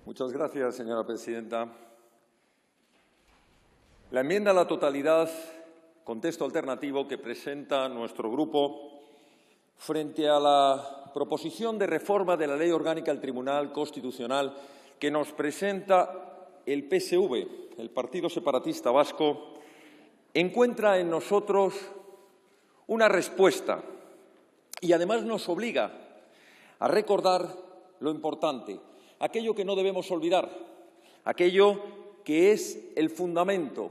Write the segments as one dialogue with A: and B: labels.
A: Muchas gracias, señora presidenta. La enmienda a la totalidad con texto alternativo que presenta nuestro grupo frente a la proposición de reforma de la Ley Orgánica del Tribunal Constitucional que nos presenta el PSV, el Partido Separatista Vasco, encuentra en nosotros una respuesta y además nos obliga a recordar lo importante, aquello que no debemos olvidar, aquello que es el fundamento,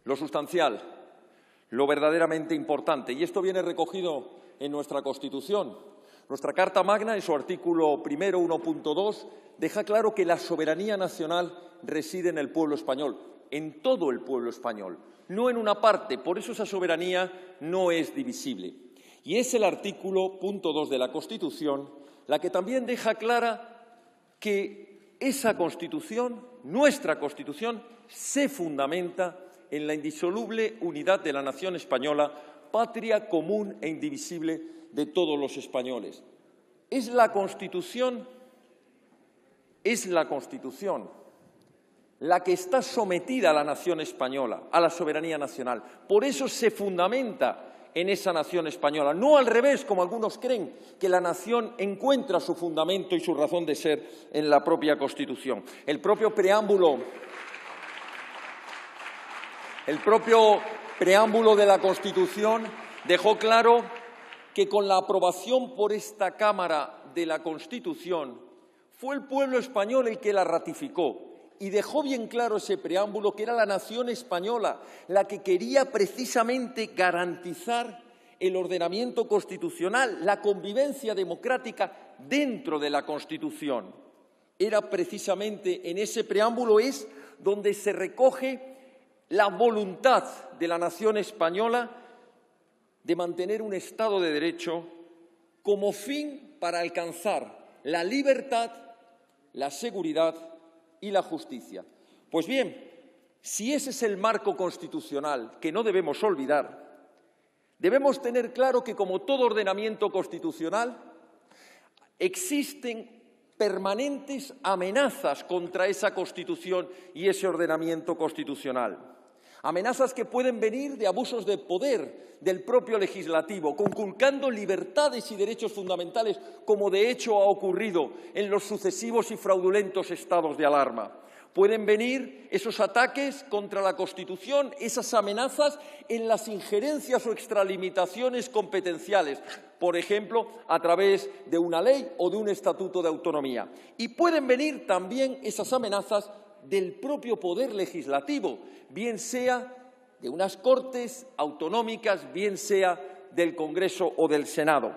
A: lo sustancial, lo verdaderamente importante. Y esto viene recogido en nuestra Constitución. Nuestra Carta Magna, en su artículo primero 1.2, deja claro que la soberanía nacional reside en el pueblo español, en todo el pueblo español, no en una parte. Por eso esa soberanía no es divisible. Y es el artículo punto 2 de la Constitución la que también deja clara que esa Constitución, nuestra Constitución, se fundamenta en la indisoluble unidad de la nación española, patria común e indivisible de todos los españoles. Es la Constitución la que está sometida a la nación española, a la soberanía nacional. Por eso se fundamenta en esa nación española, no al revés, como algunos creen, que la nación encuentra su fundamento y su razón de ser en la propia Constitución. El propio preámbulo de la Constitución dejó claro que con la aprobación por esta Cámara de la Constitución fue el pueblo español el que la ratificó. Y dejó bien claro ese preámbulo que era la nación española la que quería precisamente garantizar el ordenamiento constitucional, la convivencia democrática dentro de la Constitución. Era precisamente en ese preámbulo es donde se recoge la voluntad de la nación española de mantener un Estado de Derecho como fin para alcanzar la libertad, la seguridad y la justicia. Pues bien, si ese es el marco constitucional que no debemos olvidar, debemos tener claro que, como todo ordenamiento constitucional, existen permanentes amenazas contra esa Constitución y ese ordenamiento constitucional. Amenazas que pueden venir de abusos de poder del propio legislativo, conculcando libertades y derechos fundamentales, como de hecho ha ocurrido en los sucesivos y fraudulentos estados de alarma. Pueden venir esos ataques contra la Constitución, esas amenazas en las injerencias o extralimitaciones competenciales, por ejemplo, a través de una ley o de un estatuto de autonomía. Y pueden venir también esas amenazas del propio poder legislativo, bien sea de unas Cortes autonómicas, bien sea del Congreso o del Senado.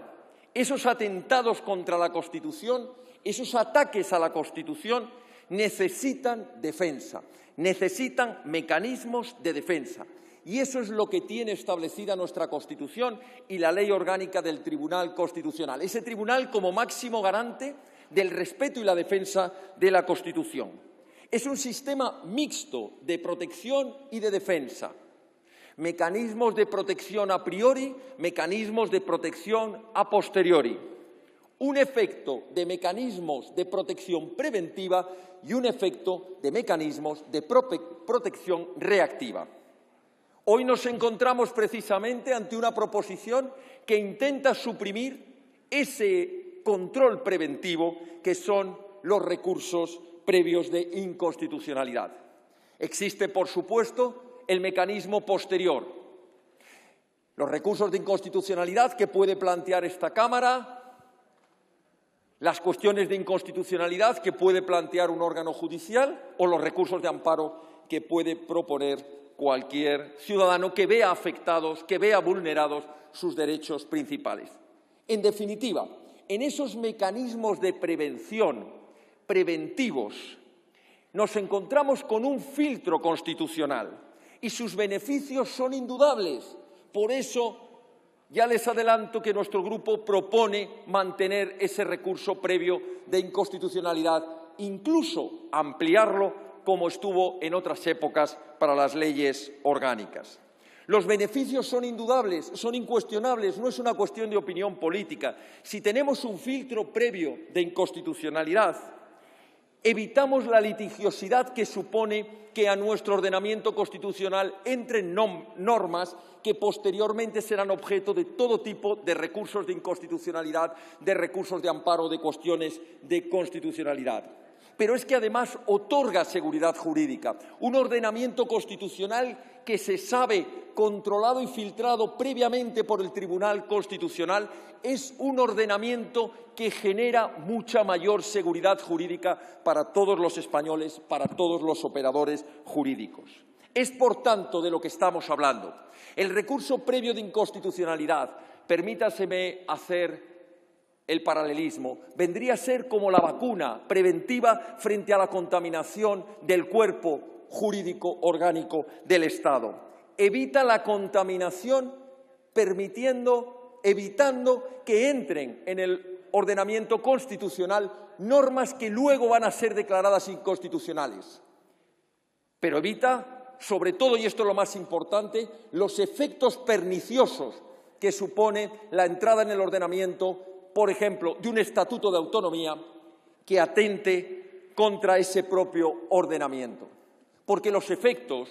A: Esos atentados contra la Constitución, esos ataques a la Constitución necesitan defensa, necesitan mecanismos de defensa. Y eso es lo que tiene establecida nuestra Constitución y la Ley Orgánica del Tribunal Constitucional. Ese tribunal como máximo garante del respeto y la defensa de la Constitución. Es un sistema mixto de protección y de defensa. Mecanismos de protección a priori, mecanismos de protección a posteriori. Un efecto de mecanismos de protección preventiva y un efecto de mecanismos de protección reactiva. Hoy nos encontramos precisamente ante una proposición que intenta suprimir ese control preventivo que son los recursos previos de inconstitucionalidad. Existe, por supuesto, el mecanismo posterior. Los recursos de inconstitucionalidad que puede plantear esta Cámara, las cuestiones de inconstitucionalidad que puede plantear un órgano judicial o los recursos de amparo que puede proponer cualquier ciudadano que vea afectados, que vea vulnerados sus derechos principales. En definitiva, en esos mecanismos de prevención preventivos, nos encontramos con un filtro constitucional y sus beneficios son indudables. Por eso, ya les adelanto que nuestro grupo propone mantener ese recurso previo de inconstitucionalidad, incluso ampliarlo como estuvo en otras épocas para las leyes orgánicas. Los beneficios son indudables, son incuestionables, no es una cuestión de opinión política. Si tenemos un filtro previo de inconstitucionalidad, evitamos la litigiosidad que supone que a nuestro ordenamiento constitucional entren normas que posteriormente serán objeto de todo tipo de recursos de inconstitucionalidad, de recursos de amparo, de cuestiones de constitucionalidad. Pero es que además otorga seguridad jurídica, un ordenamiento constitucional que se sabe controlado y filtrado previamente por el Tribunal Constitucional, es un ordenamiento que genera mucha mayor seguridad jurídica para todos los españoles, para todos los operadores jurídicos. Es, por tanto, de lo que estamos hablando. El recurso previo de inconstitucionalidad, permítaseme hacer el paralelismo, vendría a ser como la vacuna preventiva frente a la contaminación del cuerpo jurídico orgánico del Estado. Evita la contaminación evitando que entren en el ordenamiento constitucional normas que luego van a ser declaradas inconstitucionales. Pero evita, sobre todo, y esto es lo más importante, los efectos perniciosos que supone la entrada en el ordenamiento, por ejemplo, de un estatuto de autonomía que atente contra ese propio ordenamiento. Porque los efectos,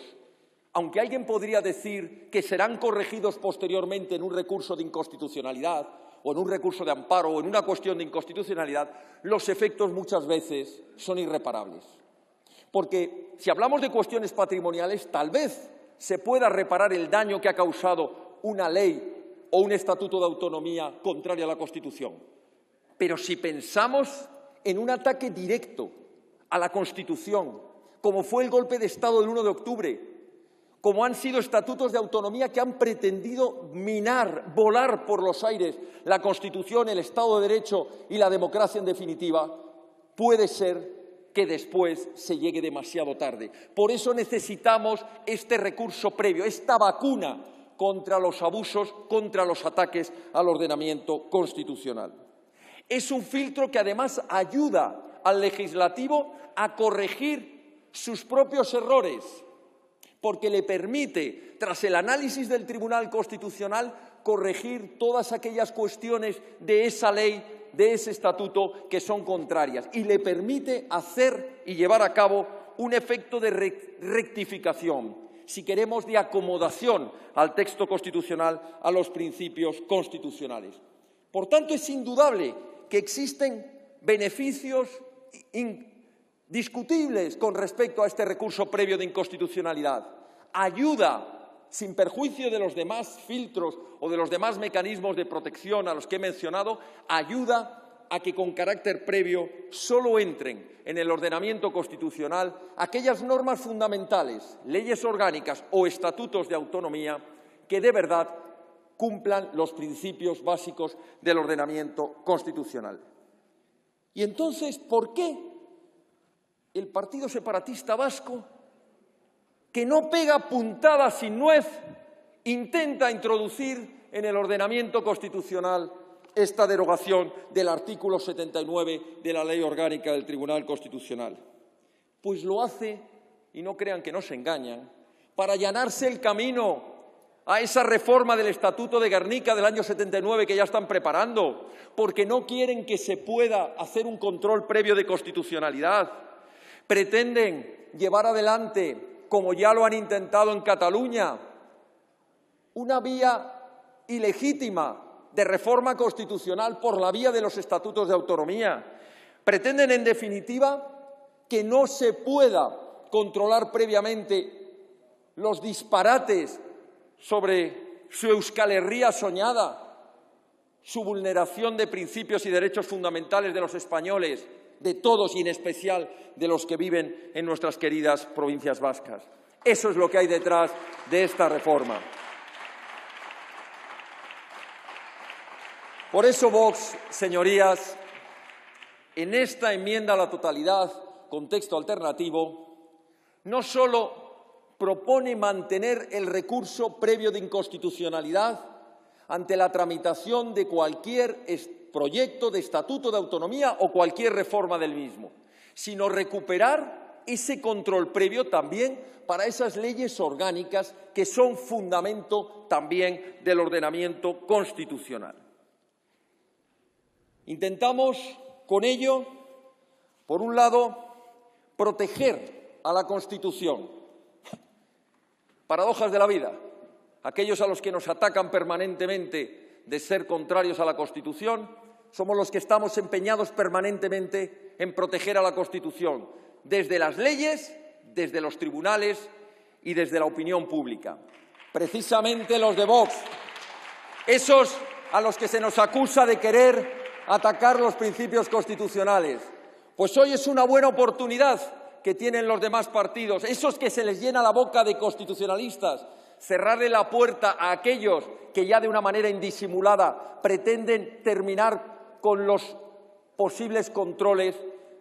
A: aunque alguien podría decir que serán corregidos posteriormente en un recurso de inconstitucionalidad o en un recurso de amparo o en una cuestión de inconstitucionalidad, los efectos muchas veces son irreparables. Porque si hablamos de cuestiones patrimoniales, tal vez se pueda reparar el daño que ha causado una ley o un estatuto de autonomía contrario a la Constitución. Pero si pensamos en un ataque directo a la Constitución, como fue el golpe de Estado del 1 de octubre, como han sido estatutos de autonomía que han pretendido minar, volar por los aires la Constitución, el Estado de Derecho y la democracia en definitiva, puede ser que después se llegue demasiado tarde. Por eso necesitamos este recurso previo, esta vacuna contra los abusos, contra los ataques al ordenamiento constitucional. Es un filtro que además ayuda al legislativo a corregir sus propios errores, porque le permite, tras el análisis del Tribunal Constitucional, corregir todas aquellas cuestiones de esa ley, de ese estatuto, que son contrarias, y le permite hacer y llevar a cabo un efecto de rectificación, si queremos, de acomodación al texto constitucional, a los principios constitucionales. Por tanto, es indudable que existen beneficios indiscutibles con respecto a este recurso previo de inconstitucionalidad. Ayuda, sin perjuicio de los demás filtros o de los demás mecanismos de protección a los que he mencionado, ayuda a que con carácter previo solo entren en el ordenamiento constitucional aquellas normas fundamentales, leyes orgánicas o estatutos de autonomía que de verdad cumplan los principios básicos del ordenamiento constitucional. Y entonces, ¿por qué el Partido Separatista Vasco, que no pega puntada sin nuez, intenta introducir en el ordenamiento constitucional esta derogación del artículo 79 de la Ley Orgánica del Tribunal Constitucional? Pues lo hace, y no crean que nos engañan, para allanarse el camino a esa reforma del Estatuto de Gernika del año 79 que ya están preparando, porque no quieren que se pueda hacer un control previo de constitucionalidad. Pretenden llevar adelante, como ya lo han intentado en Cataluña, una vía ilegítima de reforma constitucional por la vía de los estatutos de autonomía. Pretenden, en definitiva, que no se pueda controlar previamente los disparates sobre su Euskal Herria soñada, su vulneración de principios y derechos fundamentales de los españoles, de todos y en especial de los que viven en nuestras queridas provincias vascas. Eso es lo que hay detrás de esta reforma. Por eso Vox, señorías, en esta enmienda a la totalidad con texto alternativo, no solo propone mantener el recurso previo de inconstitucionalidad ante la tramitación de cualquier proyecto de estatuto de autonomía o cualquier reforma del mismo, sino recuperar ese control previo también para esas leyes orgánicas que son fundamento también del ordenamiento constitucional. Intentamos con ello, por un lado, proteger a la Constitución. Paradojas de la vida. Aquellos a los que nos atacan permanentemente de ser contrarios a la Constitución, somos los que estamos empeñados permanentemente en proteger a la Constitución, desde las leyes, desde los tribunales y desde la opinión pública. Precisamente los de Vox, esos a los que se nos acusa de querer atacar los principios constitucionales. Pues hoy es una buena oportunidad que tienen los demás partidos, esos que se les llena la boca de constitucionalistas, cerrarle la puerta a aquellos que ya de una manera indisimulada pretenden terminar con los posibles controles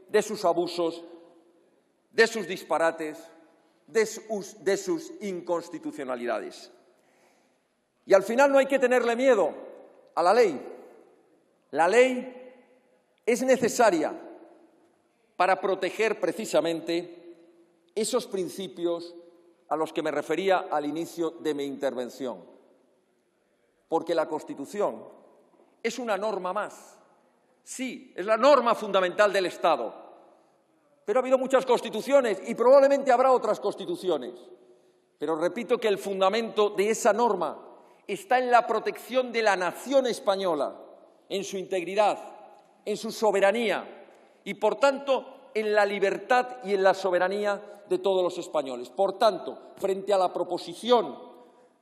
A: de sus abusos, de sus disparates, de sus inconstitucionalidades. Y al final no hay que tenerle miedo a la ley. La ley es necesaria para proteger precisamente esos principios a los que me refería al inicio de mi intervención. Porque la Constitución es una norma más. Sí, es la norma fundamental del Estado. Pero ha habido muchas constituciones y probablemente habrá otras constituciones. Pero repito que el fundamento de esa norma está en la protección de la nación española, en su integridad, en su soberanía y, por tanto, en la libertad y en la soberanía de todos los españoles. Por tanto, frente a la proposición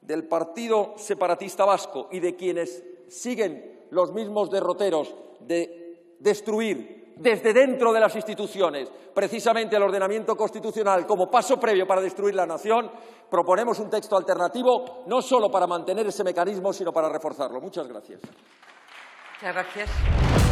A: del Partido Separatista Vasco y de quienes siguen los mismos derroteros de destruir desde dentro de las instituciones precisamente el ordenamiento constitucional como paso previo para destruir la nación, proponemos un texto alternativo no solo para mantener ese mecanismo, sino para reforzarlo. Muchas gracias.
B: Muchas gracias.